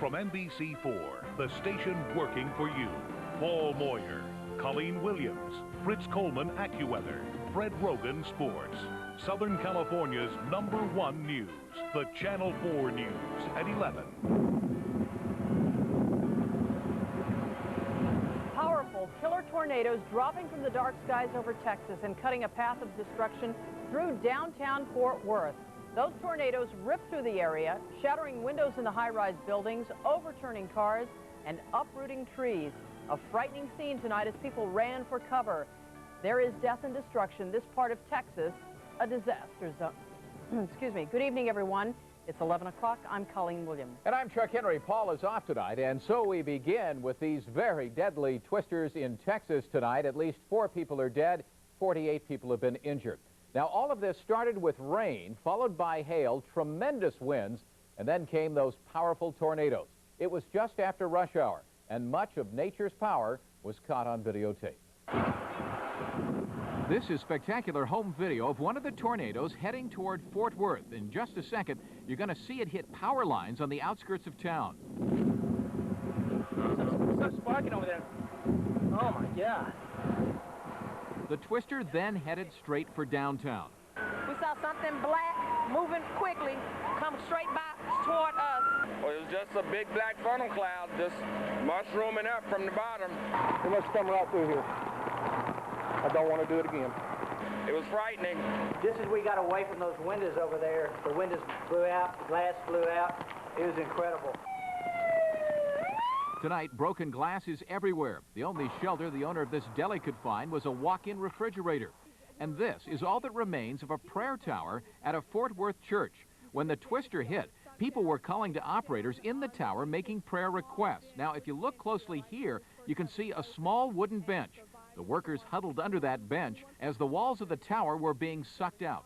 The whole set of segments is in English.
From NBC4, the station working for you, Paul Moyer, Colleen Williams, Fritz Coleman AccuWeather, Fred Roggin Sports, Southern California's #1 news, the Channel 4 News at 11. Powerful killer tornadoes dropping from the dark skies over Texas and cutting a path of destruction through downtown Fort Worth. Those tornadoes ripped through the area, shattering windows in the high-rise buildings, overturning cars, and uprooting trees. A frightening scene tonight as people ran for cover. There is death and destruction. This part of Texas, a disaster zone. Excuse me. Good evening, everyone. It's 11 o'clock. I'm Colleen Williams. And I'm Chuck Henry. Paul is off tonight, and so we begin with these very deadly twisters in Texas tonight. At least 4 people are dead. 48 people have been injured. Now, all of this started with rain, followed by hail, tremendous winds, and then came those powerful tornadoes. It was just after rush hour, and much of nature's power was caught on videotape. This is spectacular home video of one of the tornadoes heading toward Fort Worth. In just a second, you're going to see it hit power lines on the outskirts of town. What's sparking over there? Oh, my God. The twister then headed straight for downtown. We saw something black moving quickly come straight back toward us. Well, it was just a big black funnel cloud just mushrooming up from the bottom. It must come right through here. I don't want to do it again. It was frightening. Just as we got away from those windows over there, the windows blew out, the glass flew out. It was incredible. Tonight, broken glass is everywhere. The only shelter the owner of this deli could find was a walk-in refrigerator. And this is all that remains of a prayer tower at a Fort Worth church. When the twister hit, people were calling to operators in the tower making prayer requests. Now, if you look closely here, you can see a small wooden bench. The workers huddled under that bench as the walls of the tower were being sucked out.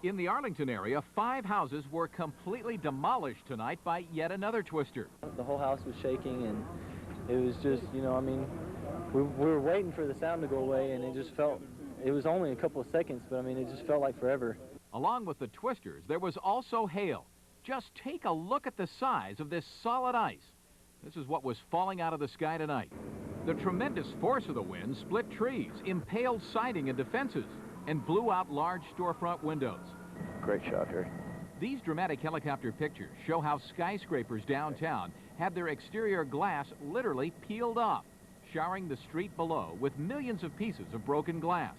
In the Arlington area, 5 houses were completely demolished tonight by yet another twister. The whole house was shaking, and it was just, you know, I mean, we were waiting for the sound to go away, and it just felt, it was only a couple of seconds, but I mean, it just felt like forever. Along with the twisters, there was also hail. Just take a look at the size of this solid ice. This is what was falling out of the sky tonight. The tremendous force of the wind split trees, impaled siding and defenses, and blew out large storefront windows. Great shot, Harry. These dramatic helicopter pictures show how skyscrapers downtown had their exterior glass literally peeled off, showering the street below with millions of pieces of broken glass.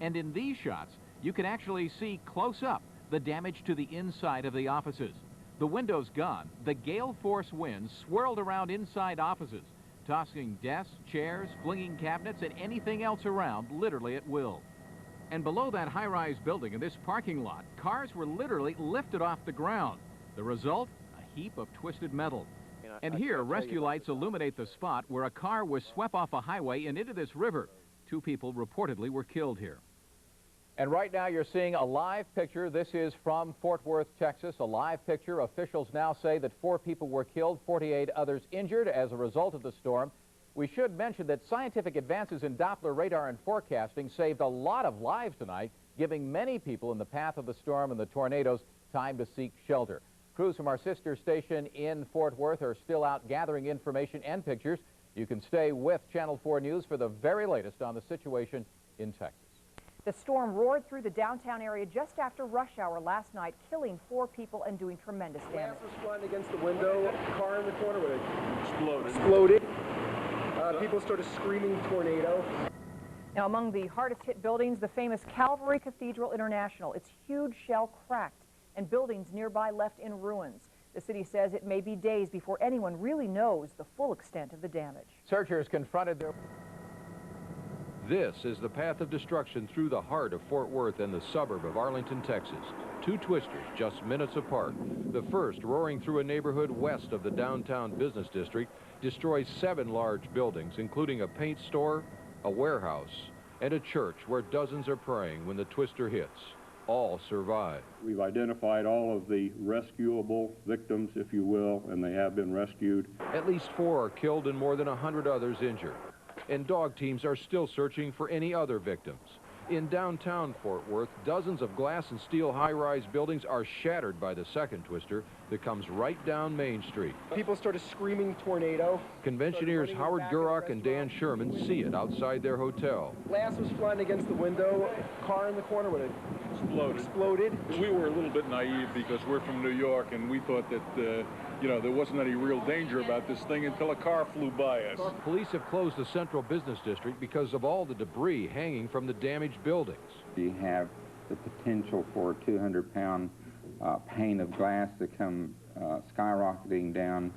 And in these shots, you can actually see close up the damage to the inside of the offices. The windows gone, the gale force winds swirled around inside offices, tossing desks, chairs, flinging cabinets, and anything else around literally at will. And below that high-rise building in this parking lot, cars were literally lifted off the ground. The result, a heap of twisted metal. And here, rescue lights illuminate the spot where a car was swept off a highway and into this river. 2 people reportedly were killed here. And right now you're seeing a live picture. This is from Fort Worth, Texas, a live picture. Officials now say that 4 people were killed, 48 others injured as a result of the storm. We should mention that scientific advances in Doppler radar and forecasting saved a lot of lives tonight, giving many people in the path of the storm and the tornadoes time to seek shelter. Crews from our sister station in Fort Worth are still out gathering information and pictures. You can stay with Channel 4 News for the very latest on the situation in Texas. The storm roared through the downtown area just after rush hour last night, killing 4 people and doing tremendous damage. Glass was flying against the window. Car in the corner where it exploded. People started screaming tornado. Now, among the hardest hit buildings, the famous Calvary Cathedral International. Its huge shell cracked and buildings nearby left in ruins. The city says it may be days before anyone really knows the full extent of the damage. Searchers confronted their... This is the path of destruction through the heart of Fort Worth and the suburb of Arlington, Texas. 2 twisters just minutes apart. The first, roaring through a neighborhood west of the downtown business district, destroys 7 large buildings, including a paint store, a warehouse, and a church where dozens are praying when the twister hits. All survive. We've identified all of the rescuable victims, if you will, and they have been rescued. At least 4 are killed and more than 100 others injured. And dog teams are still searching for any other victims. In downtown Fort Worth, dozens of glass and steel high-rise buildings are shattered by the second twister that comes right down Main Street. People started screaming tornado. Conventioneers Howard Gurok and Dan Sherman see it outside their hotel. Glass was flying against the window. Car in the corner would have exploded. We were a little bit naive because we're from New York, and we thought that there wasn't any real danger about this thing until a car flew by us. Police have closed the central business district because of all the debris hanging from the damaged buildings. You have the potential for a 200-pound pane of glass to come skyrocketing down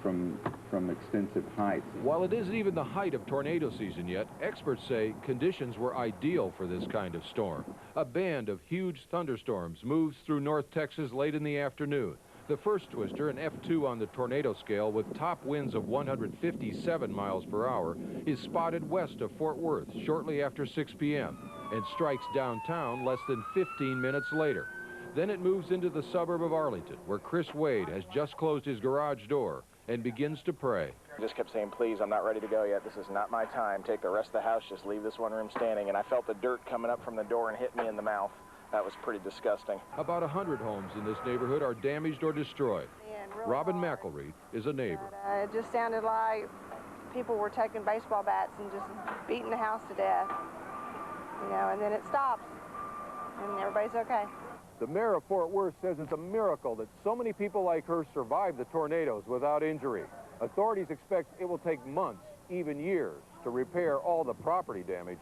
from extensive heights. While it isn't even the height of tornado season yet, experts say conditions were ideal for this kind of storm. A band of huge thunderstorms moves through North Texas late in the afternoon. The first twister, an F2 on the tornado scale with top winds of 157 miles per hour, is spotted west of Fort Worth shortly after 6 p.m. and strikes downtown less than 15 minutes later. Then it moves into the suburb of Arlington, where Chris Wade has just closed his garage door and begins to pray. I just kept saying, please, I'm not ready to go yet. This is not my time. Take the rest of the house, just leave this one room standing. And I felt the dirt coming up from the door and hit me in the mouth. That was pretty disgusting. About 100 homes in this neighborhood are damaged or destroyed. Robin McElreath is a neighbor. It just sounded like people were taking baseball bats and just beating the house to death. And then it stops, and everybody's okay. The mayor of Fort Worth says it's a miracle that so many people like her survived the tornadoes without injury. Authorities expect it will take months, even years, to repair all the property damage.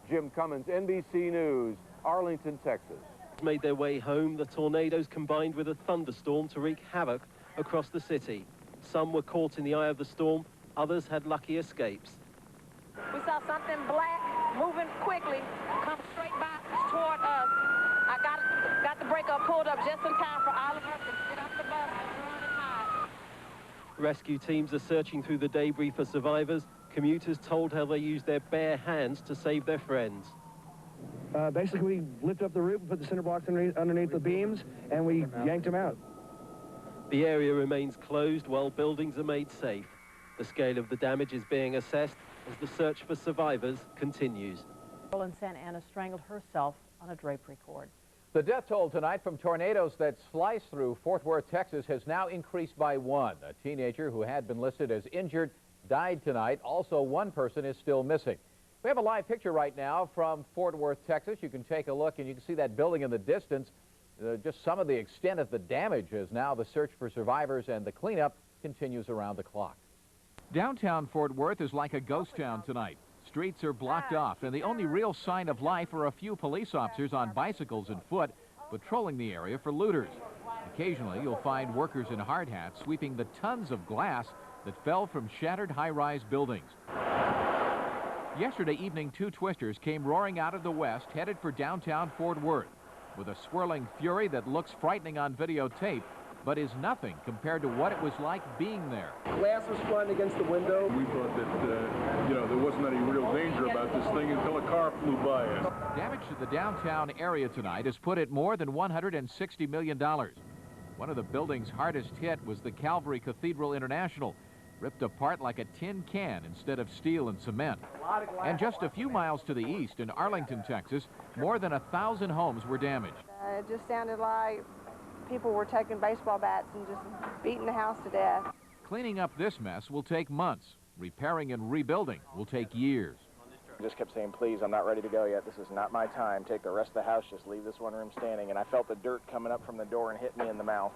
Jim Cummins, NBC News, Arlington, Texas. Made their way home, the tornadoes combined with a thunderstorm to wreak havoc across the city. Some were caught in the eye of the storm, others had lucky escapes. We saw something black moving quickly, come straight back toward us. I got the brake up, pulled up just in time for all of us to get off the bus and run and hide. Rescue teams are searching through the debris for survivors. Commuters told how they used their bare hands to save their friends. Basically, we lifted up the roof, put the cinder blocks underneath the beams, and we yanked them out. The area remains closed while buildings are made safe. The scale of the damage is being assessed as the search for survivors continues. A girl in Santa Ana strangled herself on a drapery cord. The death toll tonight from tornadoes that sliced through Fort Worth, Texas has now increased by one. A teenager who had been listed as injured died tonight. Also, one person is still missing. We have a live picture right now from Fort Worth, Texas. You can take a look and you can see that building in the distance. Just some of the extent of the damage as now the search for survivors and the cleanup continues around the clock. Downtown Fort Worth is like a ghost town tonight. Streets are blocked off, and the only real sign of life are a few police officers on bicycles and foot patrolling the area for looters. Occasionally, you'll find workers in hard hats sweeping the tons of glass that fell from shattered high-rise buildings. Yesterday evening, two twisters came roaring out of the west, headed for downtown Fort Worth, with a swirling fury that looks frightening on videotape, but is nothing compared to what it was like being there. Glass was flying against the window. We thought that, there wasn't any real danger about this thing until a car flew by us. Damage to the downtown area tonight is put at more than $160 million. One of the buildings hardest hit was the Calvary Cathedral International, ripped apart like a tin can instead of steel and cement. And just a few miles to the east in Arlington, Texas, more than 1,000 homes were damaged. It just sounded like people were taking baseball bats and just beating the house to death. Cleaning up this mess will take months. Repairing and rebuilding will take years. I just kept saying, please, I'm not ready to go yet. This is not my time. Take the rest of the house, just leave this one room standing. And I felt the dirt coming up from the door and hit me in the mouth.